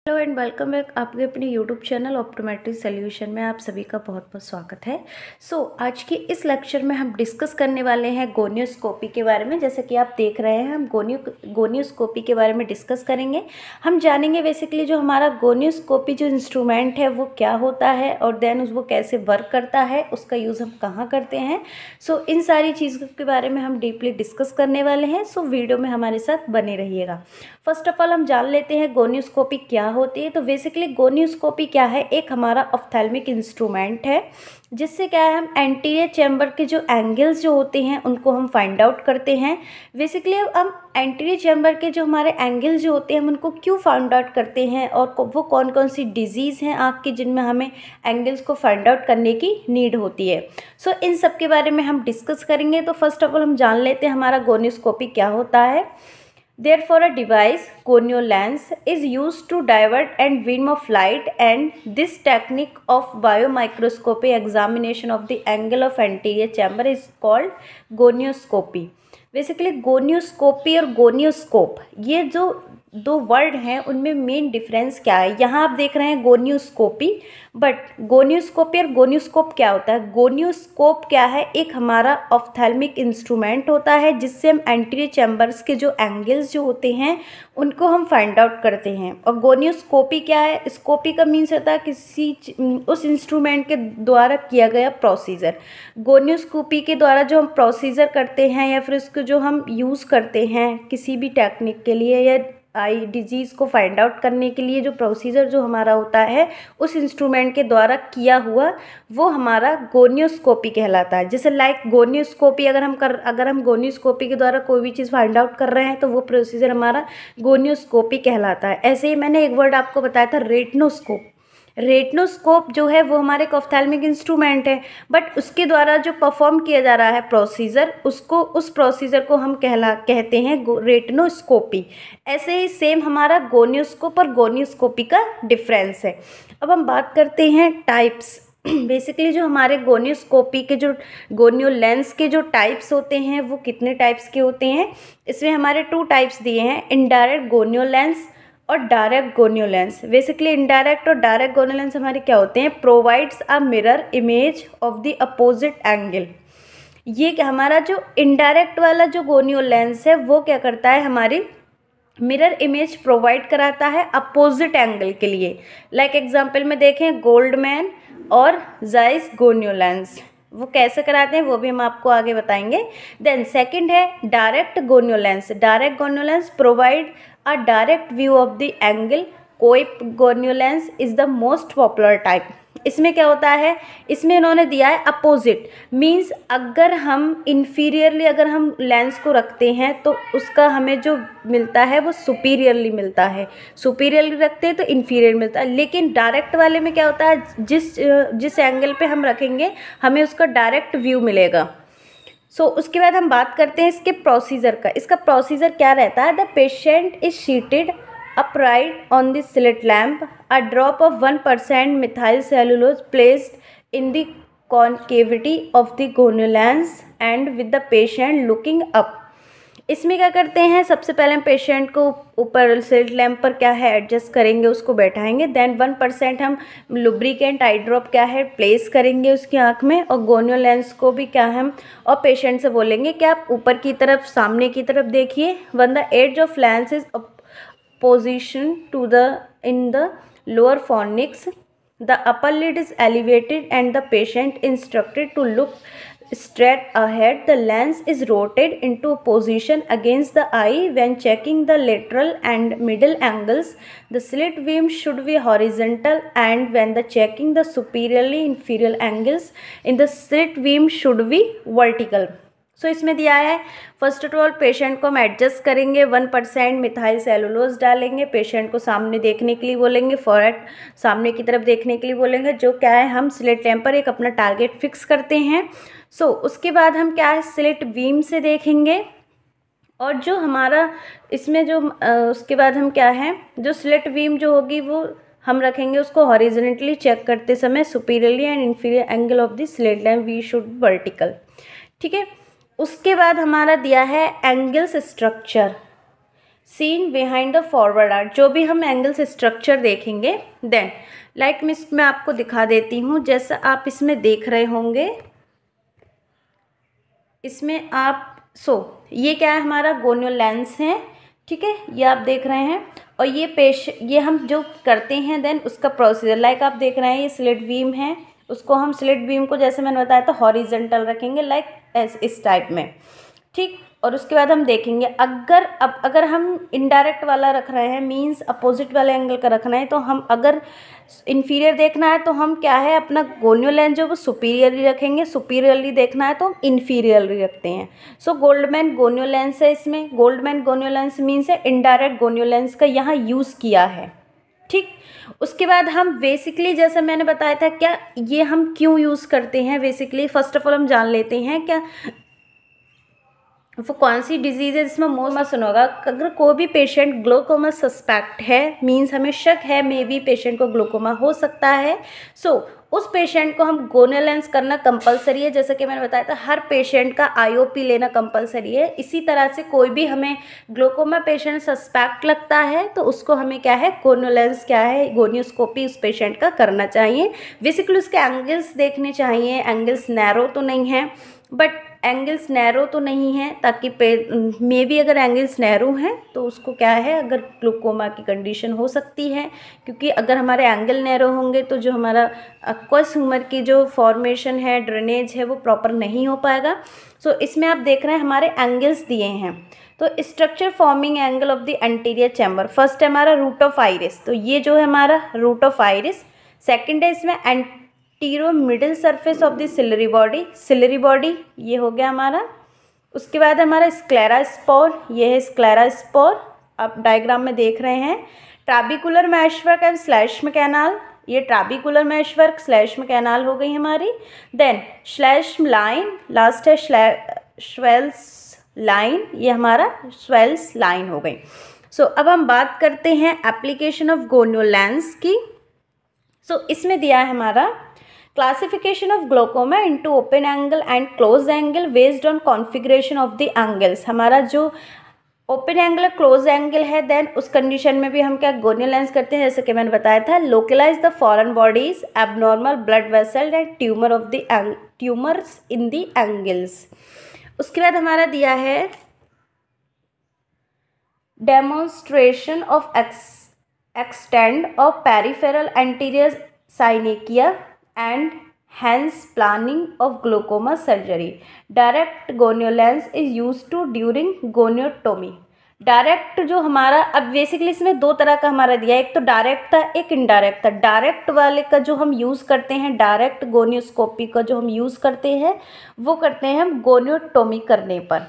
Hello and welcome back आपके अपने YouTube channel optometry solution में आप सभी का बहुत बहुत स्वागत है। आज के इस लेक्चर में हम डिस्कस करने वाले हैं गोनियोस्कोपी के बारे में। जैसे कि आप देख रहे हैं, हम गोनियोस्कोपी के बारे में डिस्कस करेंगे। हम जानेंगे बेसिकली जो हमारा गोनियोस्कोपी जो इंस्ट्रूमेंट है वो क्या होता है और देन वो कैसे वर्क करता है, उसका यूज़ हम कहाँ करते हैं। इन सारी चीज़ों के बारे में हम डीपली डिस्कस करने वाले हैं। वीडियो में हमारे साथ बने रहिएगा। फर्स्ट ऑफ ऑल हम जान लेते हैं गोनियोस्कोपी क्या होती है। तो बेसिकली गोनियोस्कोपी क्या है, एक हमारा ऑप्थेल्मिक इंस्ट्रूमेंट है जिससे क्या है, हम एंटीरियर चैम्बर के जो एंगल्स जो होते हैं उनको हम फाइंड आउट करते हैं। बेसिकली हम एंटीरियर चैम्बर के जो हमारे एंगल्स जो होते हैं हम उनको क्यों फाइंड आउट करते हैं और वो कौन कौन सी डिजीज़ हैं आँख की जिनमें हमें एंगल्स को फाइंड आउट करने की नीड होती है। इन सब के बारे में हम डिस्कस करेंगे। तो फर्स्ट ऑफ ऑल हम जान लेते हैं हमारा गोनियोस्कोपी क्या होता है। Therefore, a device, corneal lens, is used to divert and beam of light, and this technique of biomicroscopy examination of the angle of anterior chamber is called gonioscopy. Basically gonioscopy और गोनियोस्कोप ये जो दो word हैं उनमें main difference क्या है। यहाँ आप देख रहे हैं गोनियोस्कोपी, बट गोनियोस्कोपी और गोनियोस्कोप क्या होता है। गोनियोस्कोप क्या है, एक हमारा ऑप्थेल्मिक इंस्ट्रूमेंट होता है जिससे हम एंटीरियर चैम्बर्स के जो एंगल्स जो होते हैं उनको हम फाइंड आउट करते हैं। और गोनियोस्कोपी क्या है, स्कोपी का मीन्स होता है किसी उस इंस्ट्रूमेंट के द्वारा किया गया प्रोसीजर। गोनियोस्कोपी के द्वारा जो हम प्रोसीजर करते हैं या फिर उसको जो हम यूज़ करते हैं किसी भी टेक्निक के लिए या आई डिजीज़ को फाइंड आउट करने के लिए, जो प्रोसीजर जो हमारा होता है उस इंस्ट्रूमेंट के द्वारा किया हुआ वो हमारा गोनियोस्कोपी कहलाता है। जैसे लाइक गोनियोस्कोपी अगर हम गोनियोस्कोपी के द्वारा कोई भी चीज़ फाइंड आउट कर रहे हैं तो वो प्रोसीजर हमारा गोनियोस्कोपी कहलाता है। ऐसे ही मैंने एक वर्ड आपको बताया था रेटिनोस्कोप। रेटिनोस्कोप जो है वो हमारे एक ऑप्थेल्मिक इंस्ट्रूमेंट है, बट उसके द्वारा जो परफॉर्म किया जा रहा है प्रोसीजर, उस प्रोसीजर को हम कहते हैं रेटिनोस्कोपी। ऐसे ही सेम हमारा गोनियोस्कोप और गोनियोस्कोपी का डिफरेंस है। अब हम बात करते हैं टाइप्स। बेसिकली जो हमारे गोनियोस्कोपी के जो गोनियो लेंस के जो टाइप्स होते हैं वो कितने टाइप्स के होते हैं। इसमें हमारे 2 टाइप्स दिए हैं, इनडायरेक्ट गोनियो लेंस और direct gonio lens. Basically indirect और डायरेक्ट गोनियो लेंस हमारे क्या होते हैं, provides a mirror image of the opposite angle. ये क्या, हमारा जो इनडायरेक्ट वाला जो गोनियो लेंस है वो क्या करता है, हमारी मिरर इमेज प्रोवाइड कराता है अपोजिट एंगल के लिए। लाइक एग्जांपल में देखें गोल्डमैन और जाइस गोनियो लेंस, वो कैसे कराते हैं वो भी हम आपको आगे बताएंगे। देन सेकंड है direct gonio lens. Direct gonio lens provide a direct view of the angle. Koeppe gonio lens is the most popular type. इसमें क्या होता है, इसमें इन्होंने दिया है अपोजिट, मींस अगर हम इन्फीरियरली अगर हम लेंस को रखते हैं तो उसका हमें जो मिलता है वो सुपीरियरली मिलता है। सुपीरियरली रखते हैं तो इन्फीरियर मिलता है। लेकिन डायरेक्ट वाले में क्या होता है, जिस एंगल पे हम रखेंगे हमें उसका डायरेक्ट व्यू मिलेगा। उसके बाद हम बात करते हैं इसके प्रोसीजर का। इसका प्रोसीजर क्या रहता है, the patient is seated upright on the slit lamp. A drop of 1% methyl cellulose placed in the concavity of the gonio lens and with the patient looking up. इसमें क्या करते हैं, सबसे पहले हम पेशेंट को ऊपर स्लिट लैम्प पर क्या है एडजस्ट करेंगे, उसको बैठाएंगे। देन 1% हम लुब्रिकेंट आई ड्रॉप क्या है प्लेस करेंगे उसकी आँख में, और गोनियो लेंस को भी क्या हम और पेशेंट से बोलेंगे कि आप ऊपर की तरफ सामने की तरफ देखिए। One the edge of lens is position to the in the lower fornix, the upper lid is elevated and the patient instructed to look straight ahead. The lens is rotated into position against the eye. When checking the lateral and middle angles, the slit beam should be horizontal, and when the checking the superiorly inferior angles in the slit beam should be vertical. इसमें दिया है first of all patient को हम adjust करेंगे, 1% methyl cellulose डालेंगे, patient को सामने देखने के लिए बोलेंगे, फॉरवर्ड सामने की तरफ देखने के लिए बोलेंगे, जो क्या है हम स्लिट लैम्प पर एक अपना टारगेट फिक्स करते हैं। उसके बाद हम क्या है स्लिट बीम से देखेंगे, और जो हमारा इसमें जो उसके बाद हम क्या है जो स्लिट बीम जो होगी वो हम रखेंगे उसको हॉरिजॉन्टली चेक करते समय superiorly and inferior angle of the slit lamp we should vertical. ठीक है, उसके बाद हमारा दिया है angles structure. Seen behind the forward art, जो भी हम एंगल्स स्ट्रक्चर देखेंगे देन लाइक मैं आपको दिखा देती हूँ। जैसा आप इसमें देख रहे होंगे, इसमें आप ये क्या है, हमारा गोनियल लेंस है, ठीक है, ये आप देख रहे हैं। और ये हम जो करते हैं देन उसका प्रोसीजर लाइक आप देख रहे हैं, ये स्लिट बीम है, उसको हम स्लिट बीम को जैसे मैंने बताया था हॉरिजेंटल रखेंगे लाइक इस टाइप में, ठीक। और उसके बाद हम देखेंगे अगर हम इनडायरेक्ट वाला रख रहे हैं, मींस अपोजिट वाले एंगल का रखना है, तो हम अगर इन्फीरियर देखना है तो हम क्या है, अपना गोनियल लेंस जो वो सुपीरियरली रखेंगे, सुपीरियरली देखना है तो हम इन्फीरियरली रखते हैं। सो गोल्डमैन गोनियल लेंस है, इसमें गोल्डमैन गोनियल लेंस मीन्स है इनडायरेक्ट गोनियल लेंस का यहाँ यूज़ किया है, ठीक। उसके बाद हम बेसिकली जैसे मैंने बताया था, क्या ये हम क्यों यूज़ करते हैं, बेसिकली फर्स्ट ऑफ ऑल हम जान लेते हैं क्या वो कौन सी डिजीज़ है जिसमें मोस्ट सुना होगा। अगर कोई भी पेशेंट ग्लोकोमा सस्पेक्ट है, मींस हमें शक है मे बी पेशेंट को ग्लोकोमा हो सकता है, उस पेशेंट को हम गोनियल लेंस करना कंपलसरी है। जैसे कि मैंने बताया था, हर पेशेंट का आईओपी लेना कंपलसरी है। इसी तरह से कोई भी हमें ग्लोकोमा पेशेंट सस्पेक्ट लगता है तो उसको हमें क्या है, गोनियल लेंस क्या है, गोनियोस्कोपी उस पेशेंट का करना चाहिए। बेसिकली उसके एंगल्स देखने चाहिए, एंगल्स नैरो तो नहीं है, बट एंगल्स नैरो तो नहीं है, ताकि मे बी अगर एंगल्स नैरो हैं तो उसको क्या है, अगर ग्लूकोमा की कंडीशन हो सकती है, क्योंकि अगर हमारे एंगल नैरो होंगे तो जो हमारा एक्वस ह्यूमर की जो फॉर्मेशन है, ड्रेनेज है, वो प्रॉपर नहीं हो पाएगा। इसमें आप देख रहे हैं हमारे एंगल्स दिए हैं। तो structure forming angle of the anterior chamber, first है हमारा रूट ऑफ आइरिस, तो ये जो है हमारा रूट ऑफ आइरिस। सेकेंड है इसमें टीरो middle surface of the ciliary body, ये हो गया हमारा। उसके बाद हमारा स्क्लेरा स्पोर, ये है स्क्लेरा स्पोर, आप डायग्राम में देख रहे हैं। ट्राबिकुलर मैशवर्क एंड स्लैश कैनाल, ये ट्राबिकुलर मैशवर्क स्लैश कैनाल हो गई हमारी। देन स्लैश लाइन, लास्ट है स्वेल्स लाइन, ये हमारा स्वेल्स लाइन हो गई। अब हम बात करते हैं एप्लीकेशन ऑफ गोनियल लेंस की। इसमें दिया है हमारा classification of glaucoma into open angle and close angle based on configuration of the angles. हमारा जो ओपन एंगल क्लोज एंगल है, देन उस कंडीशन में भी हम क्या गोनियल लेंस करते हैं, जैसे कि मैंने बताया था, localise the foreign bodies, abnormal blood vessel and tumours in the angles. उसके बाद हमारा दिया है demonstration of extend of peripheral anterior synechia and hence planning of glaucoma surgery. Direct gonio lens is used to during goniotomy. Direct जो हमारा, अब basically इसमें दो तरह का हमारा दिया है, एक तो डायरेक्ट था, एक इनडायरेक्ट था। डायरेक्ट वाले का जो हम यूज़ करते हैं, डायरेक्ट गोनियोस्कोपी का जो हम यूज़ करते हैं, वो करते हैं हम गोनियोटोमी करने पर।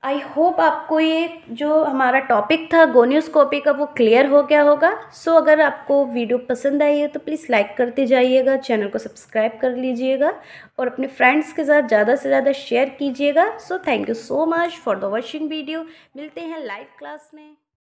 आई होप आपको ये जो हमारा टॉपिक था गोनियोस्कोपी का वो क्लियर हो गया होगा। अगर आपको वीडियो पसंद आई है तो प्लीज़ लाइक करते जाइएगा, चैनल को सब्सक्राइब कर लीजिएगा और अपने फ्रेंड्स के साथ ज़्यादा से ज़्यादा शेयर कीजिएगा। Thank you so much for the watching video. मिलते हैं लाइव क्लास में।